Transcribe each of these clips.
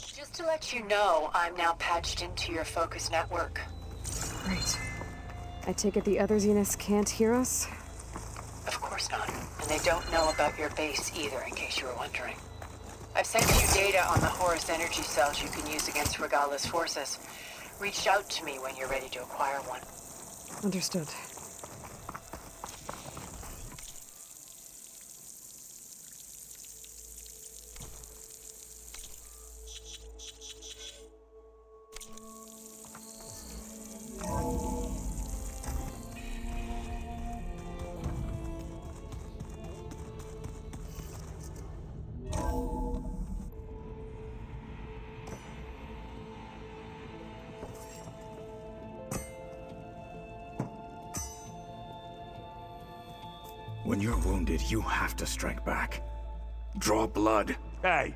Just to let you know, I'm now patched into your focus network. Great. I take it the other Zeniths can't hear us? Of course not. And they don't know about your base either, in case you were wondering. I've sent you data on the Horus energy cells you can use against Regala's forces. Reach out to me when you're ready to acquire one. Understood. When you're wounded, you have to strike back. Draw blood. Hey!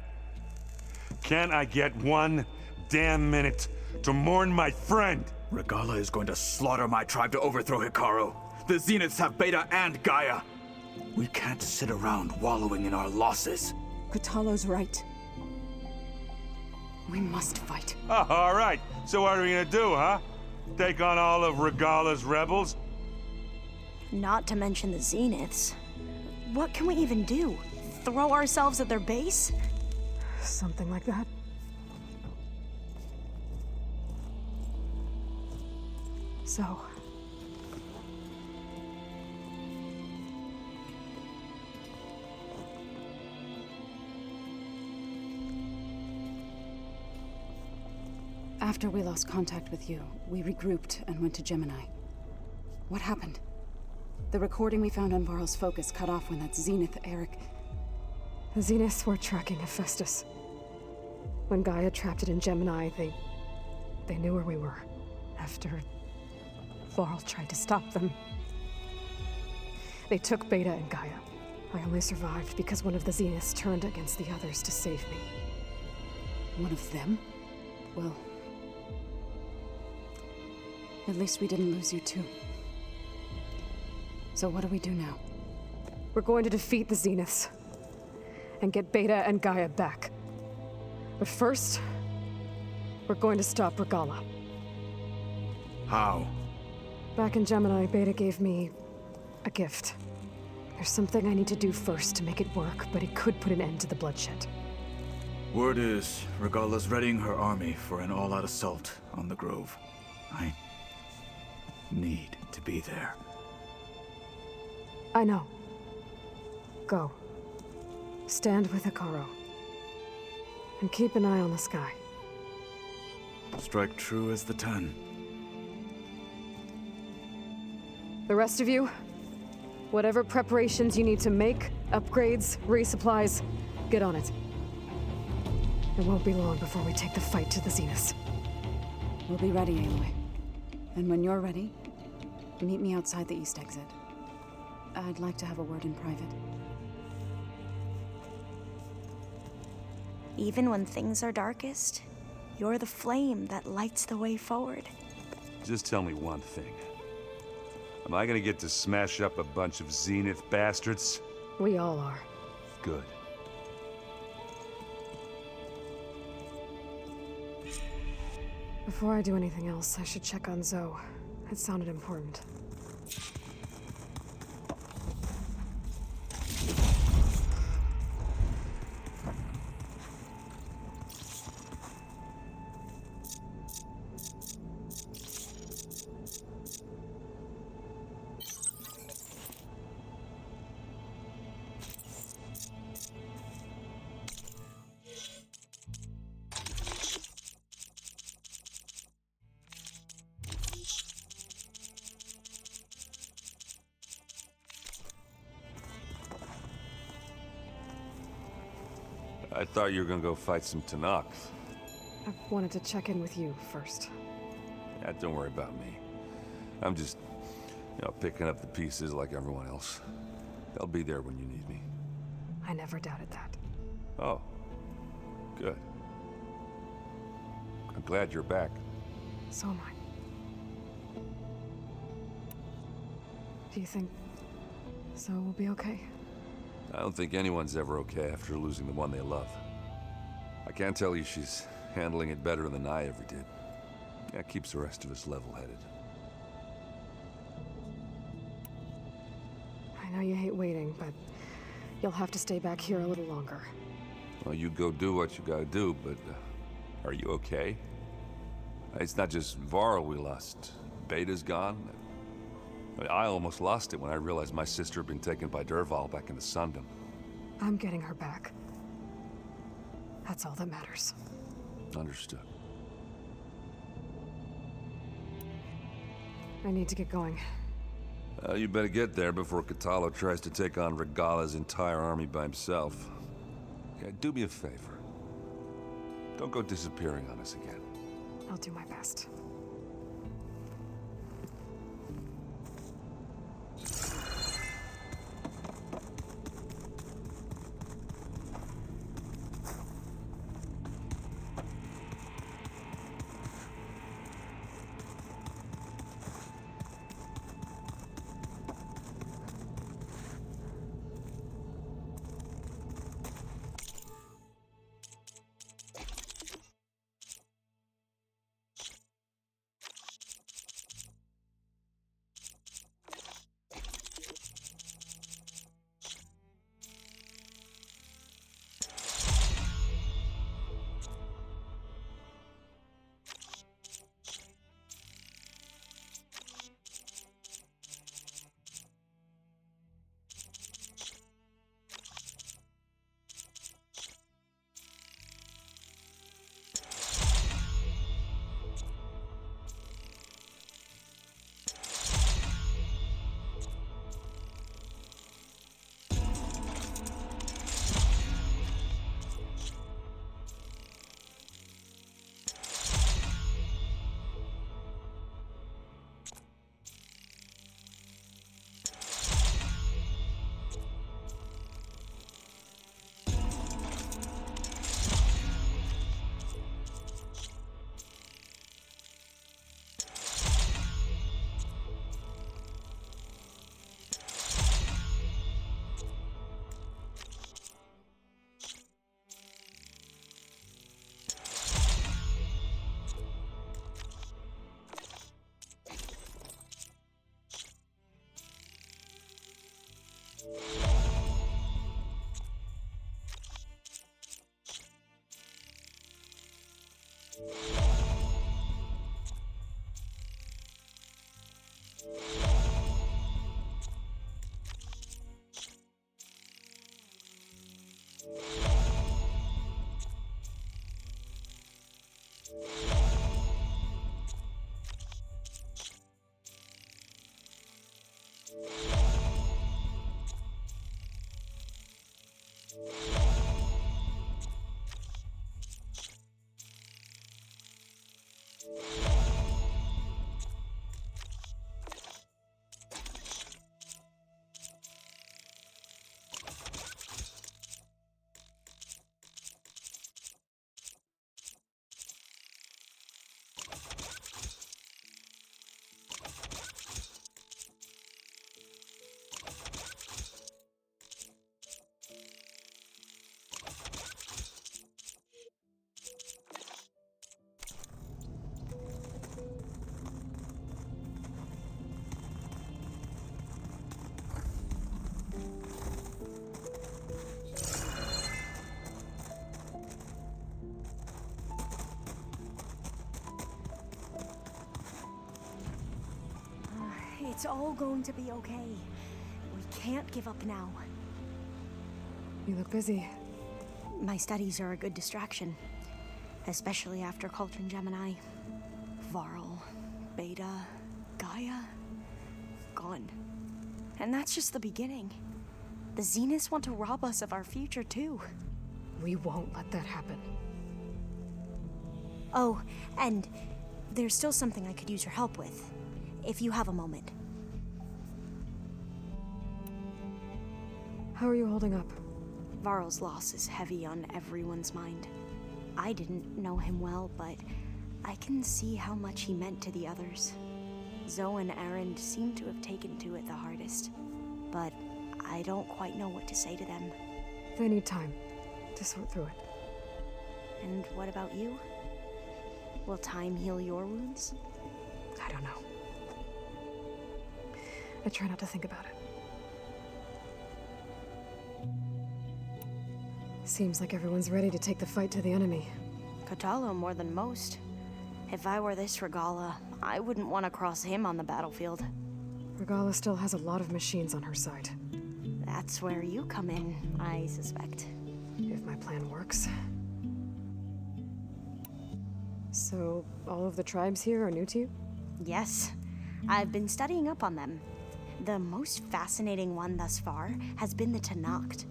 Can't I get one damn minute to mourn my friend? Regala is going to slaughter my tribe to overthrow Hikaru. The Zeniths have Beta and Gaia. We can't sit around wallowing in our losses. Kotallo's right. We must fight. Oh, all right. So what are we gonna do, huh? Take on all of Regala's rebels? Not to mention the Zeniths. What can we even do? Throw ourselves at their base? Something like that. So... After we lost contact with you, we regrouped and went to Gemini. What happened? The recording we found on Varl's focus cut off when that Zenith, Eric... The Zeniths were tracking Hephaestus. When Gaia trapped it in Gemini, they knew where we were. After Varl tried to stop them. They took Beta and Gaia. I only survived because one of the Zeniths turned against the others to save me. One of them? Well... at least we didn't lose you too. So what do we do now? We're going to defeat the Zeniths. And get Beta and Gaia back. But first, we're going to stop Regala. How? Back in Gemini, Beta gave me a gift. There's something I need to do first to make it work, but it could put an end to the bloodshed. Word is, Regala's readying her army for an all-out assault on the Grove. I need to be there. I know. Go. Stand with Hikaru. And keep an eye on the sky. Strike true as the 10. The rest of you, whatever preparations you need to make, upgrades, resupplies, get on it. It won't be long before we take the fight to the Zeniths. We'll be ready, Aloy. And when you're ready, meet me outside the east exit. I'd like to have a word in private. Even when things are darkest, you're the flame that lights the way forward. Just tell me one thing. Am I gonna get to smash up a bunch of Zenith bastards? We all are. Good. Before I do anything else, I should check on Zoe. It sounded important. I thought you were gonna go fight some Tanaks. I wanted to check in with you first. Yeah, don't worry about me. I'm just, picking up the pieces like everyone else. They'll be there when you need me. I never doubted that. Oh, good. I'm glad you're back. So am I. Do you think Zoe will be okay? I don't think anyone's ever okay after losing the one they love. I can't tell you she's handling it better than I ever did. That keeps the rest of us level-headed. I know you hate waiting, but you'll have to stay back here a little longer. Well, you go do what you gotta do, but are you okay? It's not just Varl we lost. Beta's gone. I almost lost it when I realized my sister had been taken by Dervahl back in the Sundom. I'm getting her back. That's all that matters. Understood. I need to get going. You better get there before Katalo tries to take on Regalla's entire army by himself. Yeah, do me a favor. Don't go disappearing on us again. I'll do my best. It's all going to be okay. We can't give up now. You look busy. My studies are a good distraction, especially after Cauldron Gemini. Varl, Beta, Gaia, gone. And that's just the beginning. The Zeniths want to rob us of our future, too. We won't let that happen. Oh, and there's still something I could use your help with, if you have a moment. How are you holding up? Varl's loss is heavy on everyone's mind. I didn't know him well, but I can see how much he meant to the others. Zoe and Aaron seem to have taken to it the hardest, but I don't quite know what to say to them. They need time to sort through it. And what about you? Will time heal your wounds? I don't know. I try not to think about it. Seems like everyone's ready to take the fight to the enemy. Cthulhu more than most. If I were this Regala, I wouldn't want to cross him on the battlefield. Regala still has a lot of machines on her side. That's where you come in, I suspect. If my plan works. So, all of the tribes here are new to you? Yes, I've been studying up on them. The most fascinating one thus far has been the Tenakth,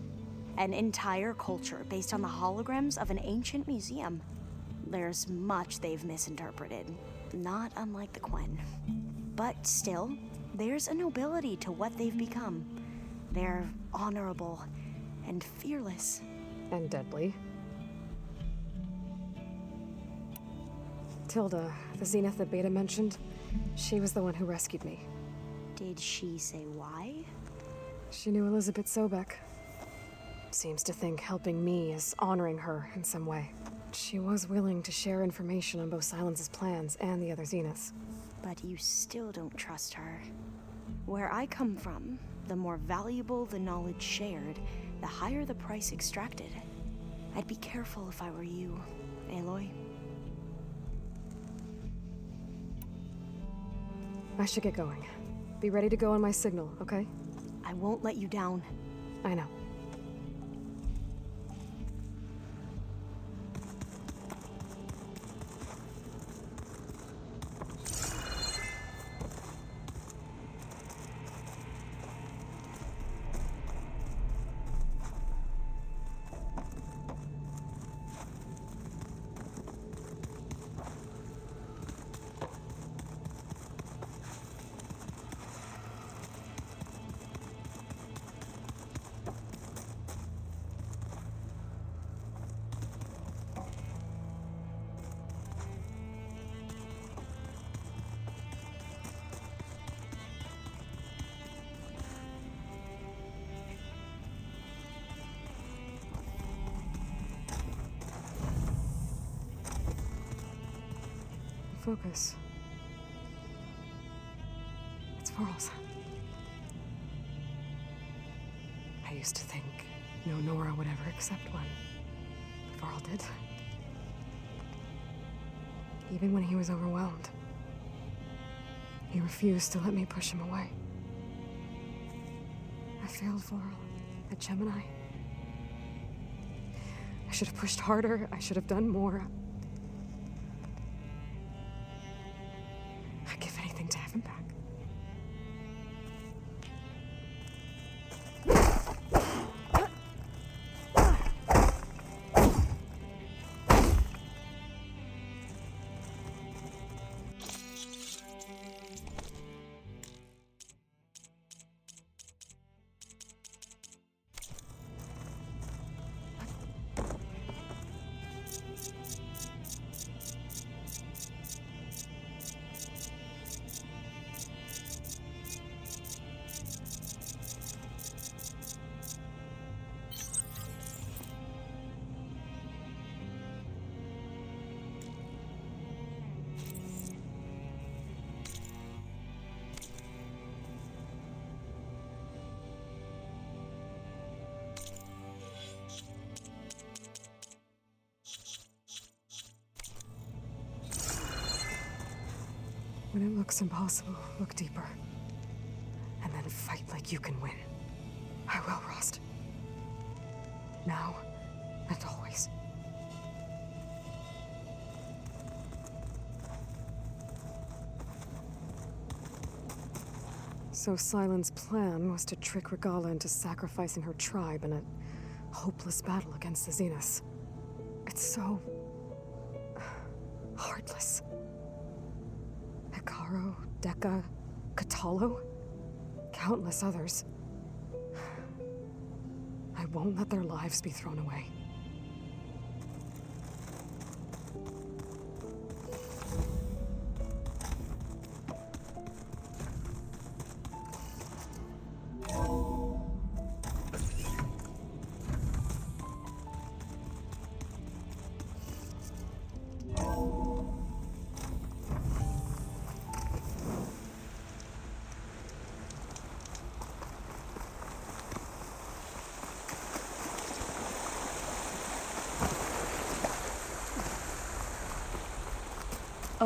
an entire culture based on the holograms of an ancient museum. There's much they've misinterpreted, not unlike the Quen. But still, there's a nobility to what they've become. They're honorable and fearless. And deadly. Tilda, the Zenith that Beta mentioned, she was the one who rescued me. Did she say why? She knew Elizabeth Sobek. Seems to think helping me is honoring her in some way. She was willing to share information on both Silence's plans and the other Zeniths. But you still don't trust her. Where I come from, the more valuable the knowledge shared, the higher the price extracted. I'd be careful if I were you, Aloy. I should get going. Be ready to go on my signal, okay? I won't let you down. I know. Focus. It's Varl's. I used to think no Nora would ever accept one. Varl did. Even when he was overwhelmed. He refused to let me push him away. I failed Varl at Gemini. I should have pushed harder. I should have done more. I'd give anything to have him back. When it looks impossible, look deeper. And then fight like you can win. I will, Rost. Now and always. So Silen's plan was to trick Regala into sacrificing her tribe in a hopeless battle against the Zeniths. It's so heartless. Hekarro, Deka, Cthulhu, countless others. I won't let their lives be thrown away.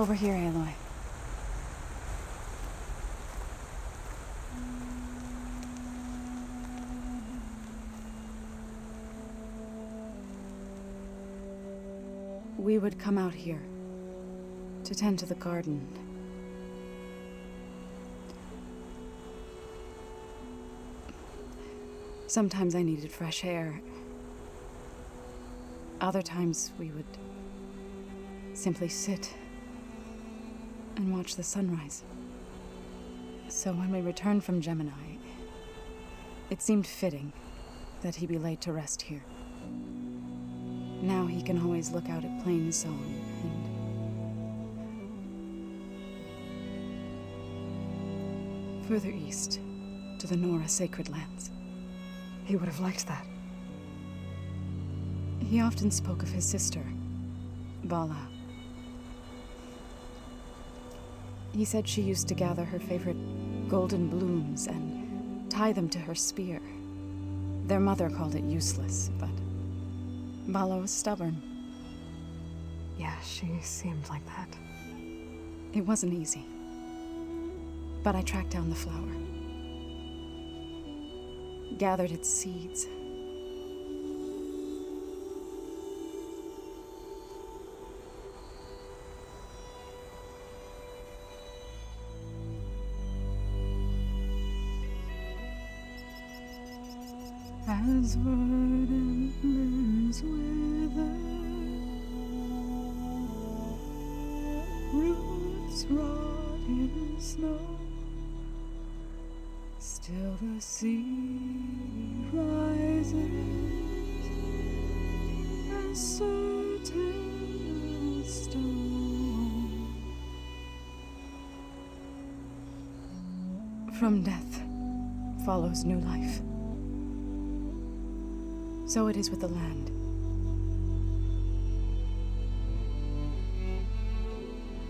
Over here, Aloy. We would come out here to tend to the garden. Sometimes I needed fresh air. Other times we would simply sit and watch the sunrise. So when we returned from Gemini, it seemed fitting that he be laid to rest here. Now he can always look out at Plain Zone and further east to the Nora Sacred Lands. He would have liked that. He often spoke of his sister, Bala. He said she used to gather her favorite golden blooms and tie them to her spear. Their mother called it useless, but Bala was stubborn. Yeah, she seemed like that. It wasn't easy. But I tracked down the flower. Gathered its seeds. As verdant leaves wither, roots rot in snow, still the sea rises, as certain as stone. From death follows new life. So it is with the land.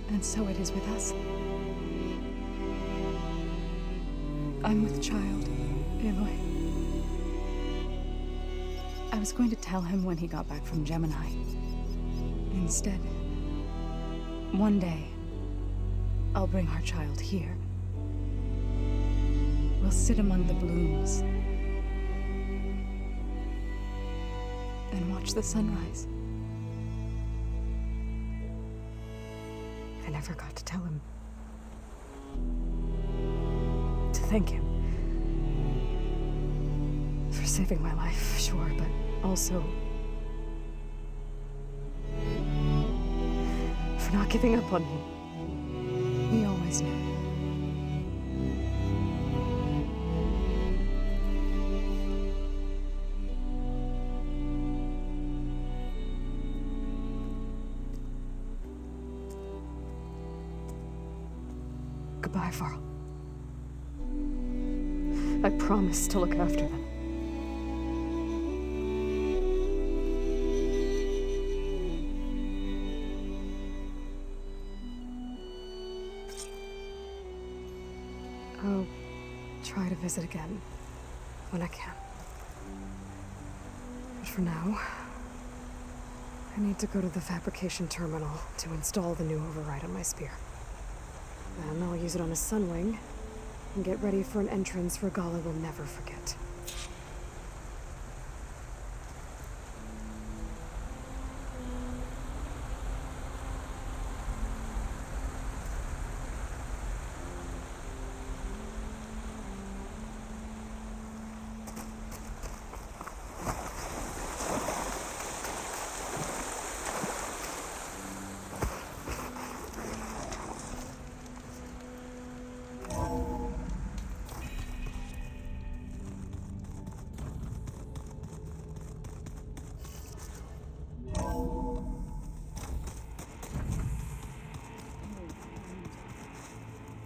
And so it is with us. I'm with child, Aloy. I was going to tell him when he got back from Gemini. Instead, one day, I'll bring our child here. We'll sit among the blooms and watch the sunrise. I never got to tell him. To thank him. For saving my life, sure, but also for not giving up on me. He always knew. Goodbye, Varl. I promise to look after them. I'll try to visit again when I can. But for now, I need to go to the fabrication terminal to install the new override on my spear. Then I'll use it on a sunwing and get ready for an entrance Regalla will never forget.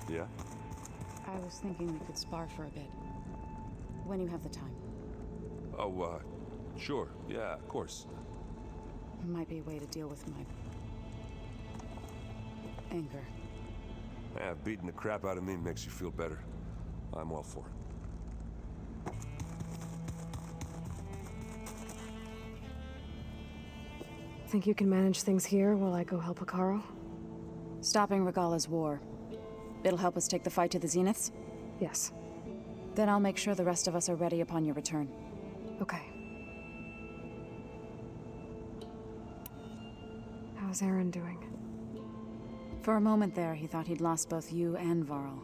Yeah? I was thinking we could spar for a bit. When you have the time. Oh, sure. Yeah, of course. It might be a way to deal with my anger. Yeah, beating the crap out of me makes you feel better. I'm all for it. Think you can manage things here while I go help Akaro? Stopping Regalla's war. It'll help us take the fight to the Zeniths? Yes. Then I'll make sure the rest of us are ready upon your return. Okay. How's Aaron doing? For a moment there, he thought he'd lost both you and Varl.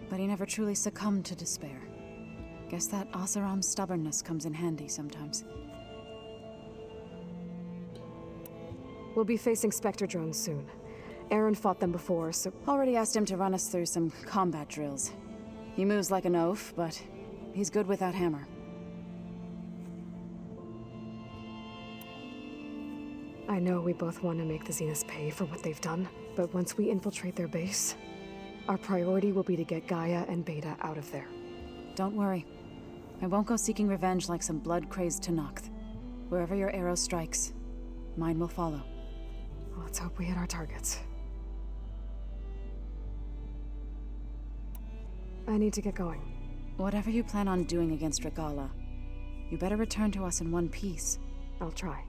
But he never truly succumbed to despair. Guess that Oseram's stubbornness comes in handy sometimes. We'll be facing Spectre drones soon. Aaron fought them before, so... Already asked him to run us through some combat drills. He moves like an oaf, but he's good with that hammer. I know we both want to make the Zeniths pay for what they've done, but once we infiltrate their base, our priority will be to get Gaia and Beta out of there. Don't worry. I won't go seeking revenge like some blood-crazed Tenakth. Wherever your arrow strikes, mine will follow. Let's hope we hit our targets. I need to get going. Whatever you plan on doing against Regalla, you better return to us in one piece. I'll try.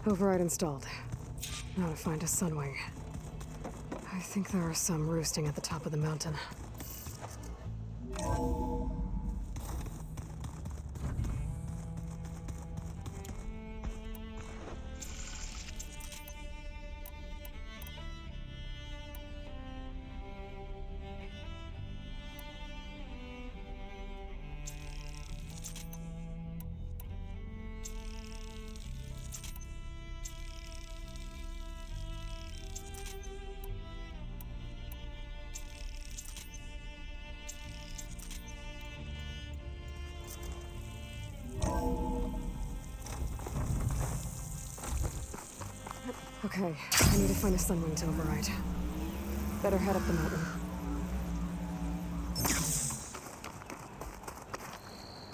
Override installed. Now to find a sunwing. I think there are some roosting at the top of the mountain. Okay, I need to find a sunwing to override. Better head up the mountain.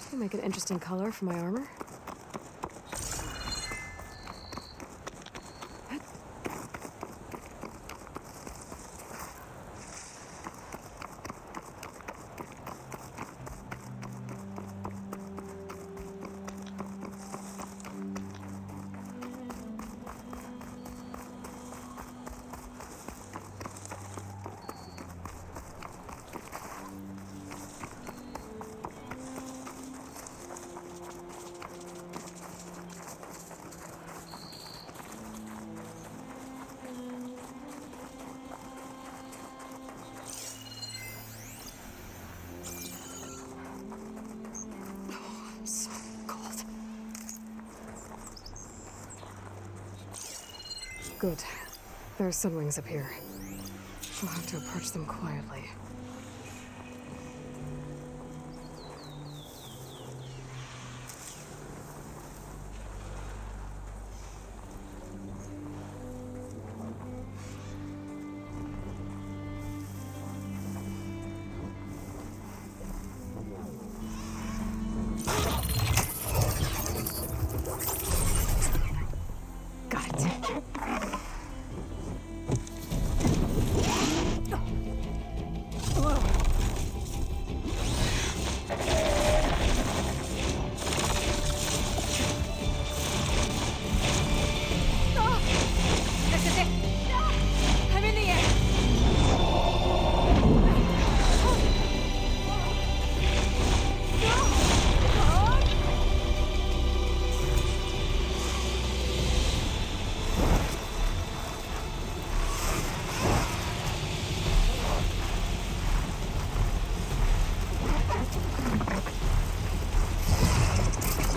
It'll make an interesting color for my armor. Good. There's sunwings up here. We'll have to approach them quietly.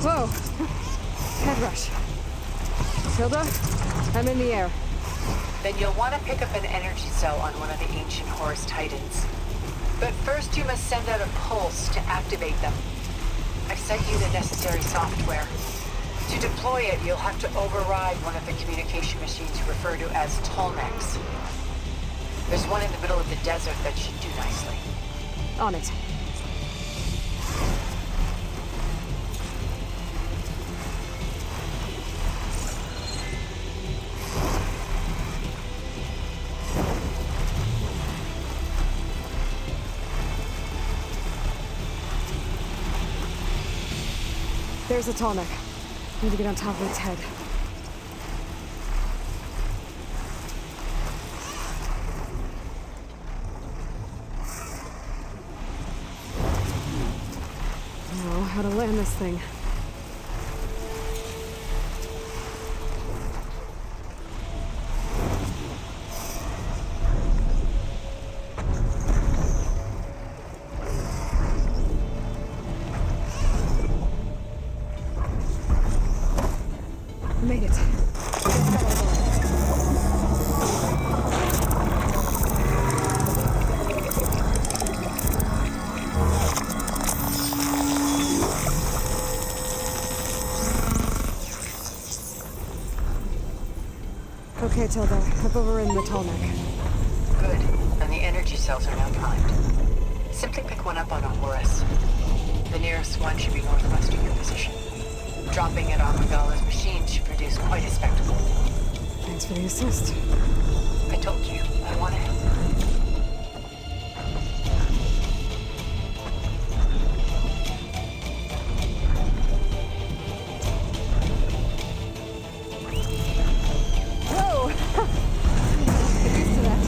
Whoa! Head rush. Hilda, I'm in the air. Then you'll want to pick up an energy cell on one of the ancient Horus Titans. But first you must send out a pulse to activate them. I've sent you the necessary software. To deploy it, you'll have to override one of the communication machines referred to as Tolmecs. There's one in the middle of the desert that should do nicely. On it. There's a tall neck. Need to get on top of its head. Now, how to land this thing. Made it. Okay, Tilda. I've overridden the tall neck. Good. And the energy cells are now primed. Simply pick one up on a Horus. The nearest one should be northwest of your position. Dropping it on Regalla's machine should produce quite a spectacle. Thanks for the assist. I told you, I want to help. Whoa! Get used to that.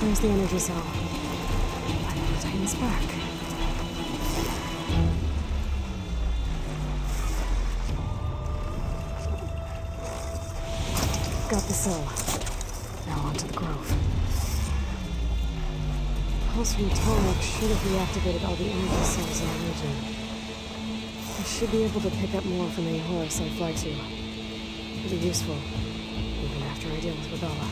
There's the energy cell. Finally, a tiny spark. Got the cell. Now onto the grove. Pulse from Tonic should have reactivated all the energy cells in the region. I should be able to pick up more from any Horus I fly to. It'll be useful, even after I deal with Regalla.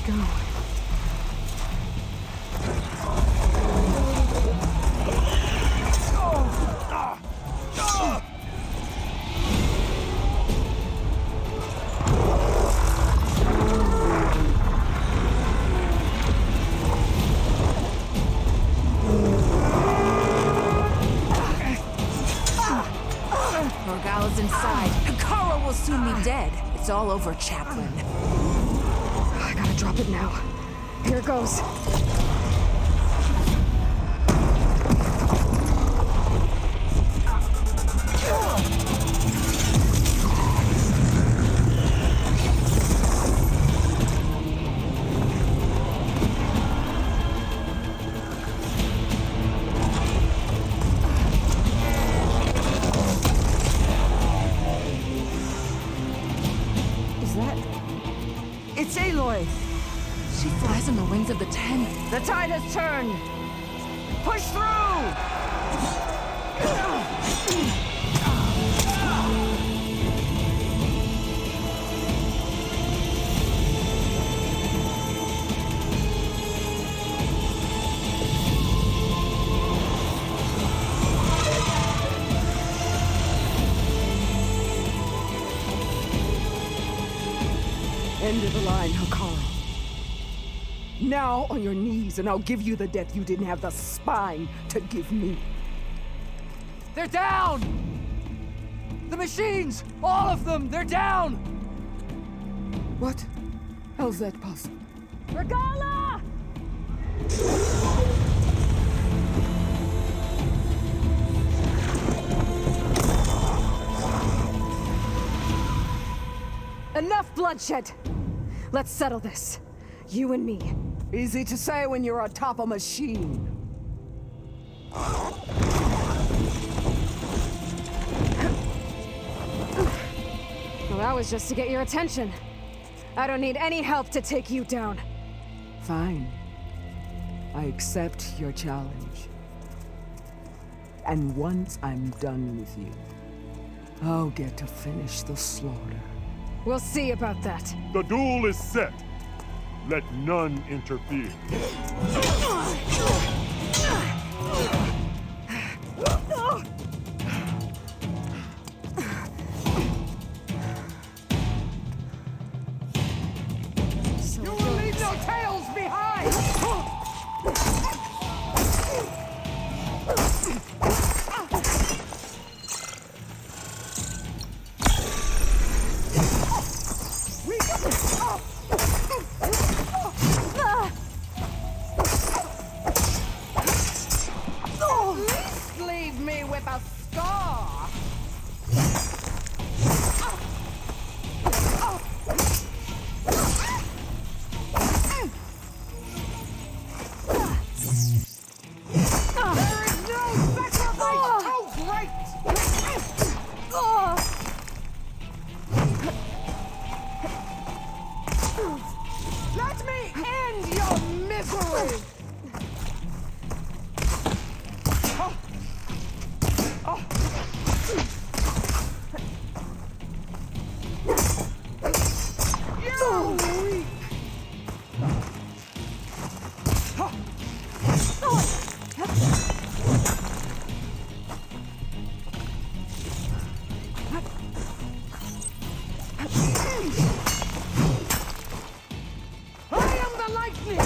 Go. Regalla's inside. Kara will soon be dead. It's all over, Chaplain. I gotta drop it now. Here it goes. Is that... It's Aloy! She flies on the wings of the Ten. The tide has turned! Push through! End of the line, Hakara. Now on your knees, and I'll give you the death you didn't have the spine to give me. They're down! The machines! All of them! They're down! What? How's that possible? Regala! Enough bloodshed! Let's settle this. You and me. Easy to say when you're atop a machine. Well, that was just to get your attention. I don't need any help to take you down. Fine. I accept your challenge. And once I'm done with you, I'll get to finish the slaughter. We'll see about that. The duel is set. Let none interfere. You will leave no tails behind! At least leave me with a scar! There is no sacrifice too great! Let me end your misery! You're weak! I am the lightning!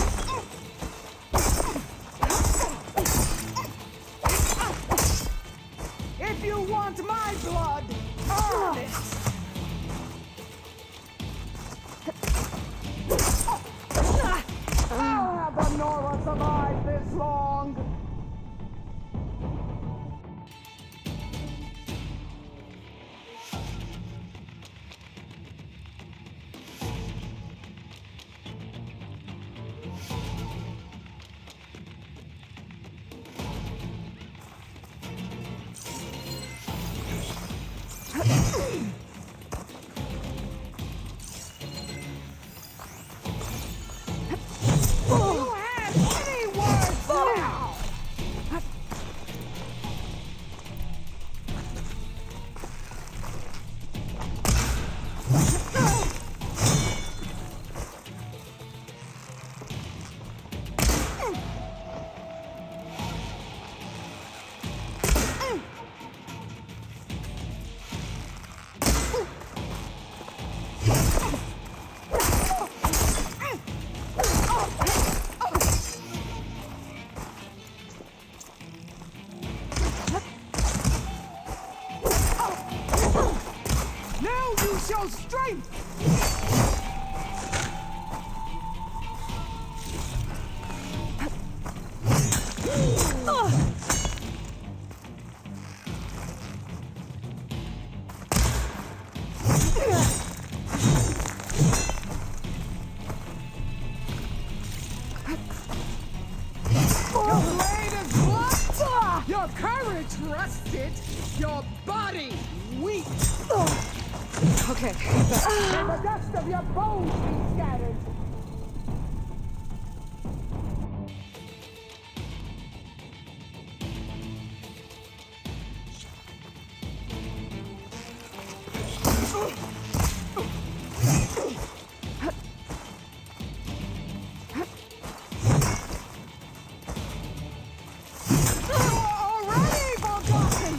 If you want my blood, earn it! How have the Nora survived this long? You have any words now? Now you show strength! Your blade is blunt! Your courage rusted! Your body weak! Okay. May the dust of your bones be scattered! Already forgotten!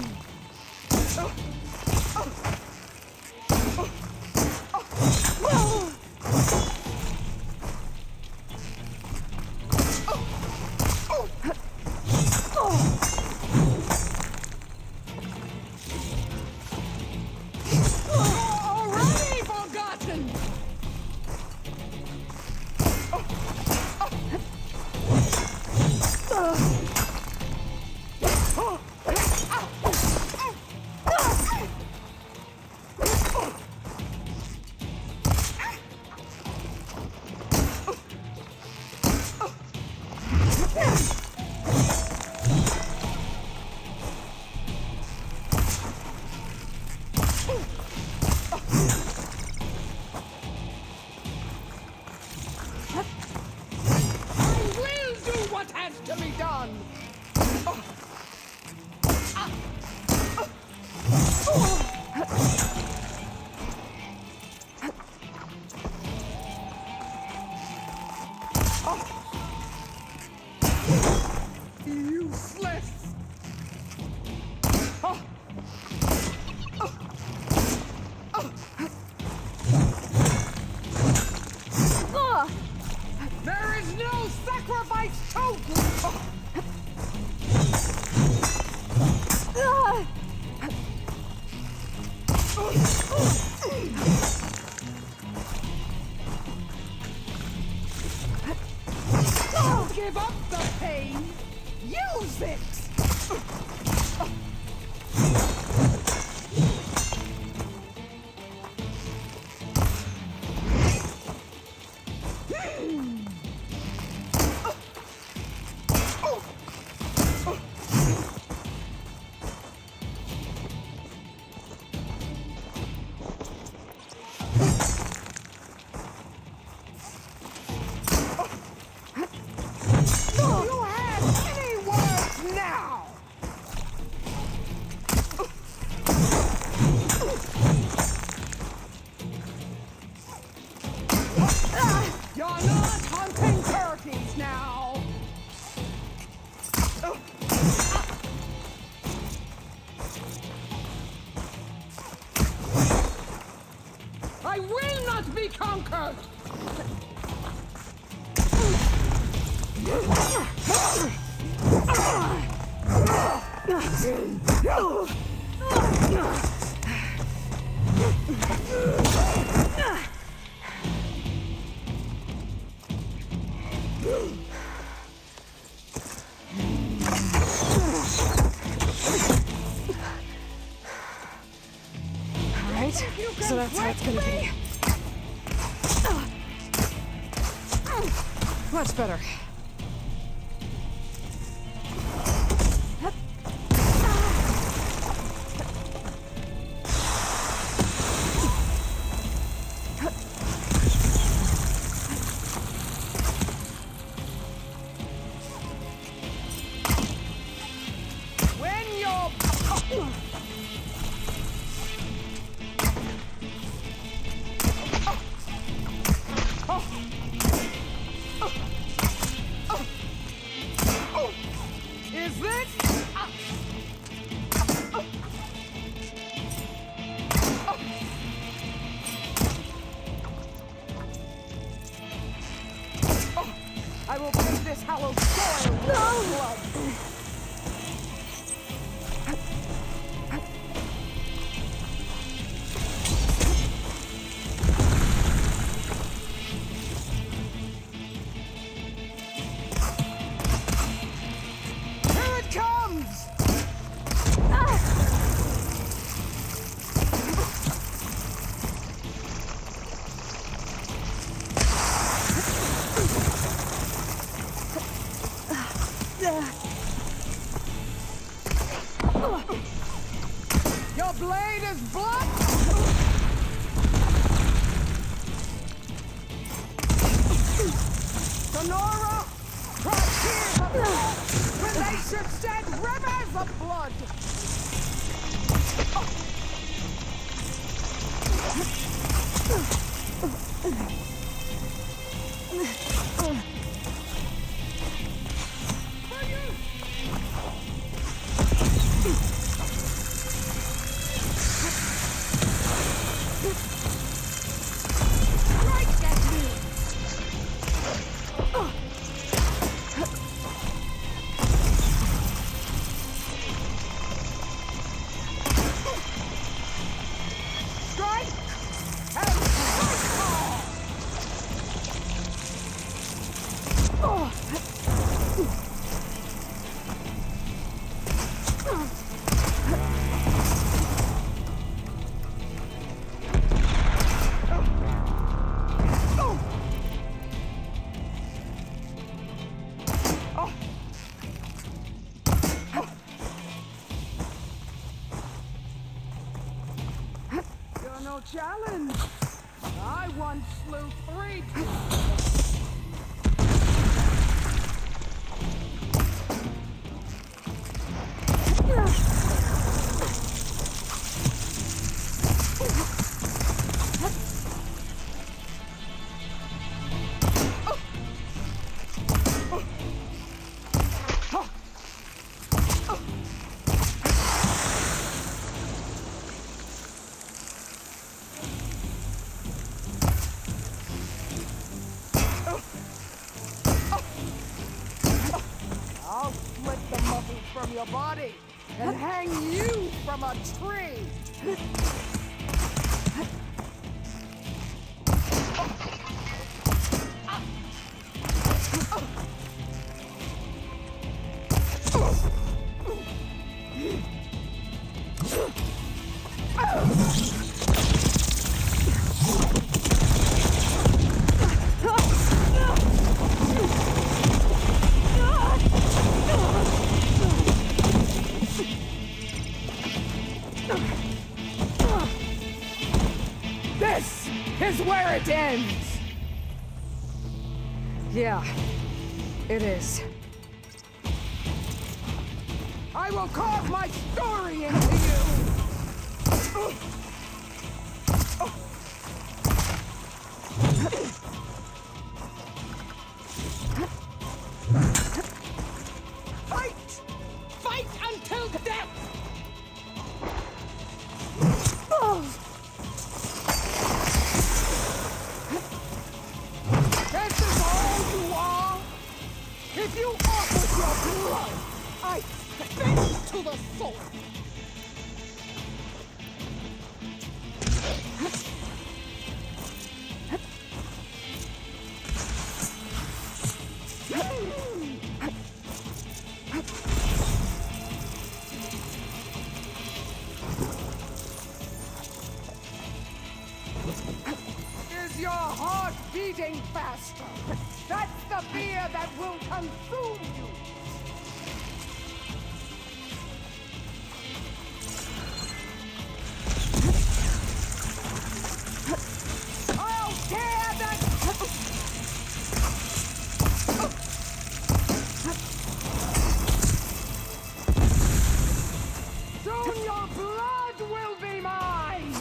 to be done. Useless. There is no sacrifice total. Don't give up the pain. Use it. You have any words now? You're not hunting turkeys now. I will not be conquered. Alright, so that's how it's gonna be. Much better. When you're... Is this... I will paint this hallowed soil with blood. Here it comes! Your blade is blood! Sonora! Frontiers of blood! Relations shed rivers of blood! Right at me! Strike! And strike hard! You're no challenge. I once slew 3 people. from your body and hang you from a tree. This is where it ends! Yeah, it is. I will carve my story into you! Fight! Fight until death! This is all you are? If you offered your blood, I spit to the soul! Is your heart beating faster? That's the fear that will consume you! I'll tear that... Soon your blood will be mine!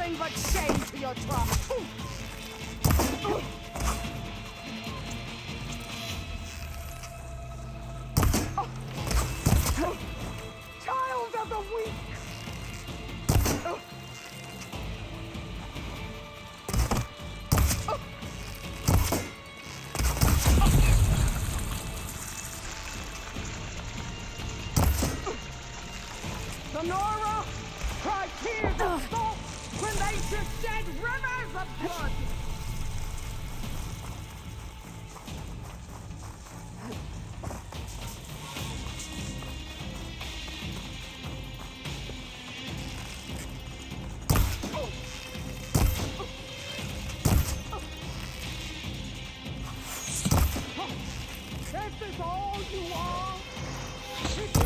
nothing but shame to your trust. Child of the weak! The Nora cried tears of salt when they should shed rivers of blood. This is all you are? If you...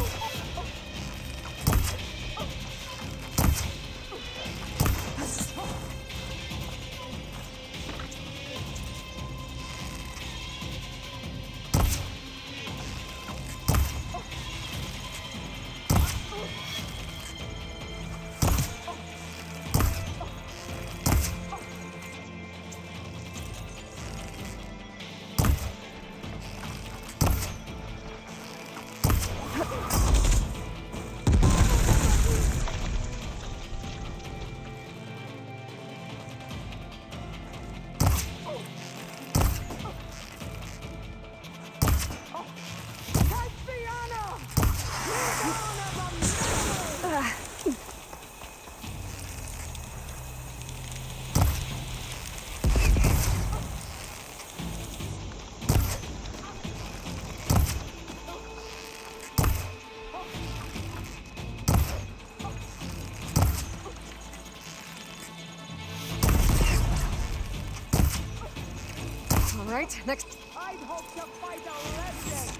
All right, next. I'd hope to fight a legend.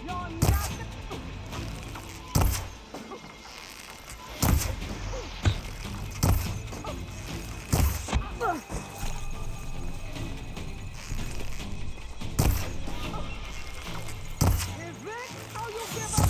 You're nothing. Is this how you give up?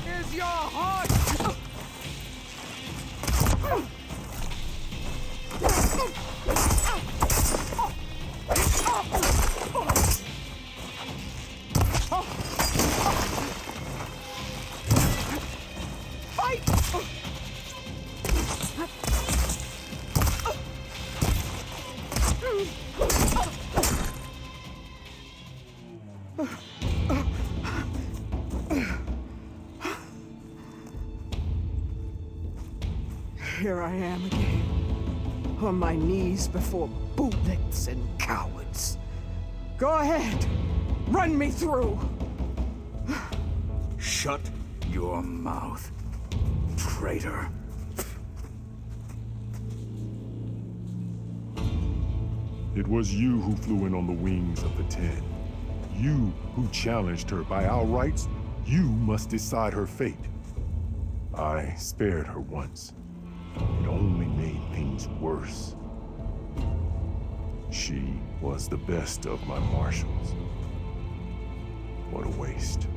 Is your heart? Fight! Here I am again, on my knees before bootlicks and cowards. Go ahead, run me through. Shut your mouth, traitor. It was you who flew in on the wings of the Ten. You who challenged her. By our rights, you must decide her fate. I spared her once. It only made things worse. She was the best of my marshals. What a waste.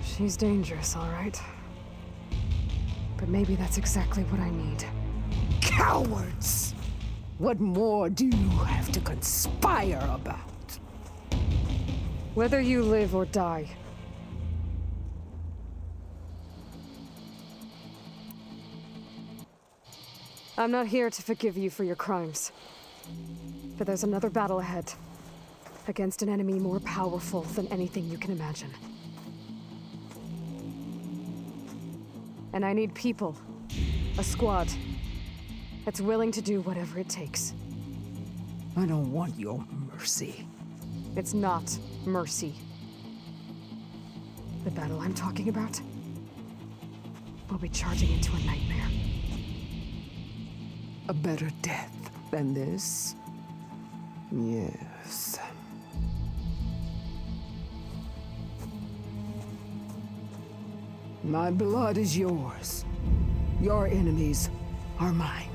She's dangerous, all right. But maybe that's exactly what I need. Cowards! What more do you have to conspire about? Whether you live or die. I'm not here to forgive you for your crimes. But there's another battle ahead. Against an enemy more powerful than anything you can imagine. And I need people. A squad. That's willing to do whatever it takes. I don't want your mercy. It's not mercy. The battle I'm talking about will be charging into a nightmare. A better death than this? Yes. My blood is yours. Your enemies are mine.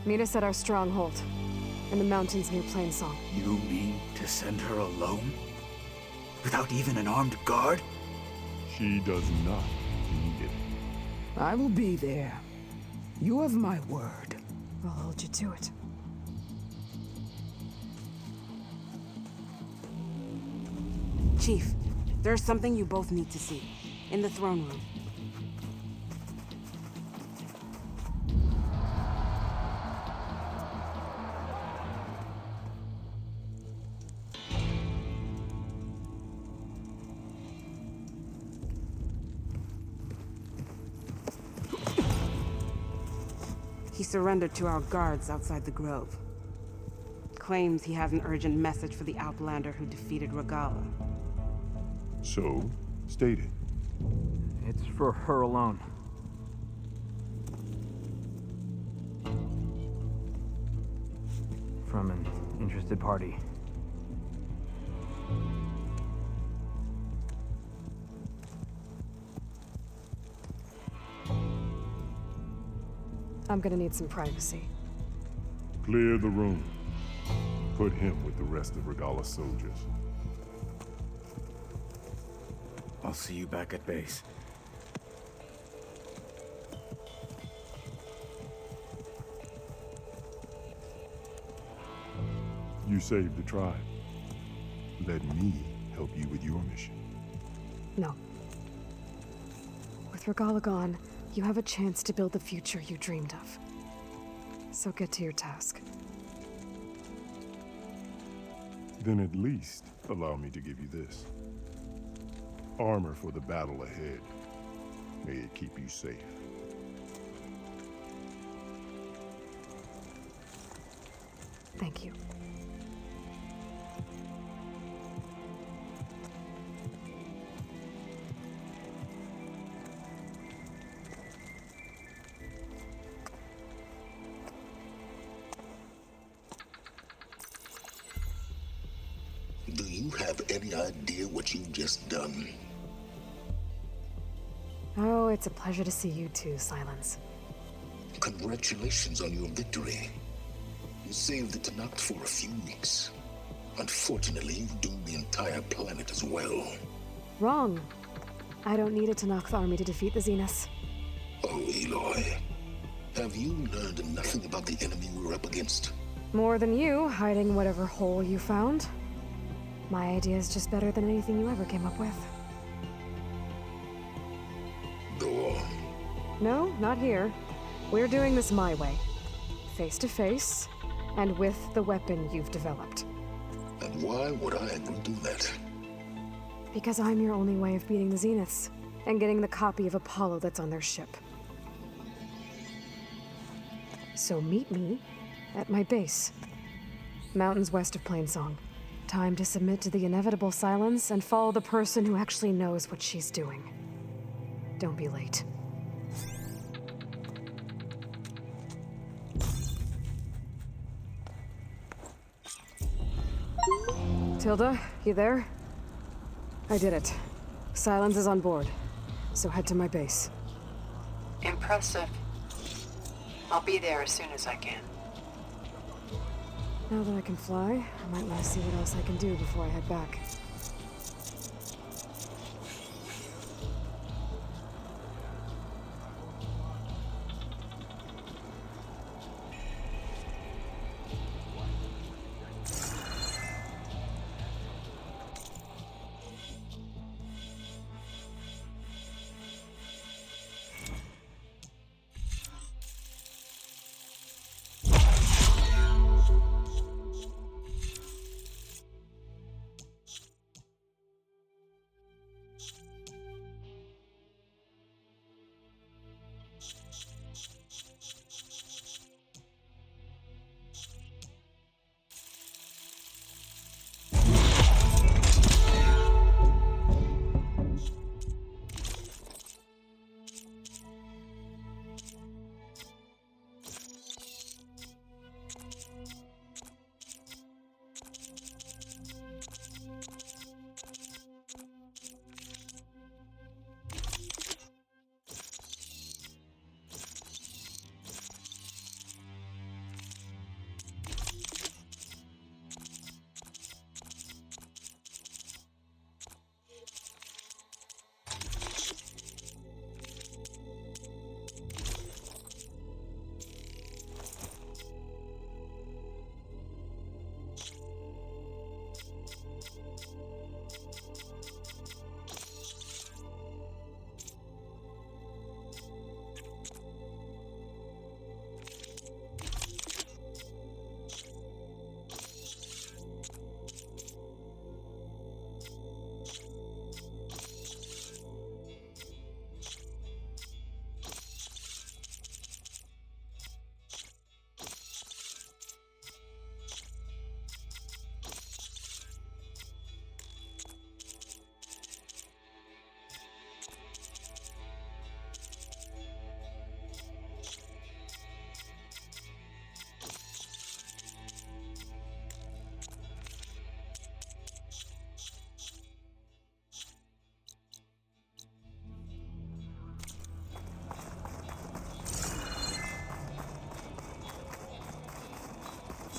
Meet us at our stronghold, in the mountains near Plainsong. You mean to send her alone? Without even an armed guard? She does not need it. I will be there. You have my word. I'll hold you to it. Chief, there's something you both need to see. In the throne room. He surrendered to our guards outside the grove. Claims he has an urgent message for the Outlander who defeated Regala. So, state it. It's for her alone. From an interested party. I'm gonna need some privacy. Clear the room. Put him with the rest of Regala's soldiers. I'll see you back at base. You saved the tribe. Let me help you with your mission. No. With Regala gone, you have a chance to build the future you dreamed of. So get to your task. Then at least allow me to give you this. Armor for the battle ahead. May it keep you safe. Thank you. Do you have any idea what you've just done? Oh, it's a pleasure to see you too, Silence. Congratulations on your victory. You saved the Tanakh for a few weeks. Unfortunately, you've doomed the entire planet as well. Wrong. I don't need a Tanakh army to defeat the Zeniths. Oh, Aloy. Have you learned nothing about the enemy we're up against? More than you, hiding whatever hole you found. My idea is just better than anything you ever came up with. Go on. No, not here. We're doing this my way. Face to face, and with the weapon you've developed. And why would I agree to that? Because I'm your only way of beating the Zeniths, and getting the copy of Apollo that's on their ship. So meet me at my base. Mountains west of Plainsong. Time to submit to the inevitable silence and follow the person who actually knows what she's doing. Don't be late. Tilda, you there? I did it. Silence is on board, so head to my base. Impressive. I'll be there as soon as I can. Now that I can fly, I might want to see what else I can do before I head back.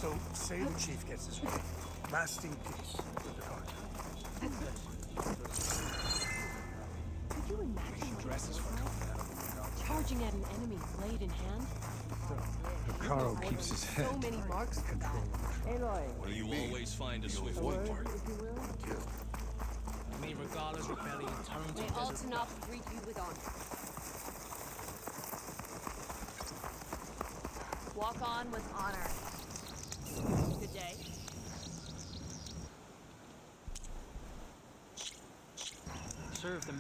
So, say the chief gets his way. Lasting peace with the cartel. Could you imagine Dresses for charging at an enemy blade in hand? Caro keeps his head. So many marks for that. Aloy. Will you always find a swift One way? part. May Regala's rebellion turn to May desert. Altanop greet you with honor. Walk on with honor. Good day. Serve the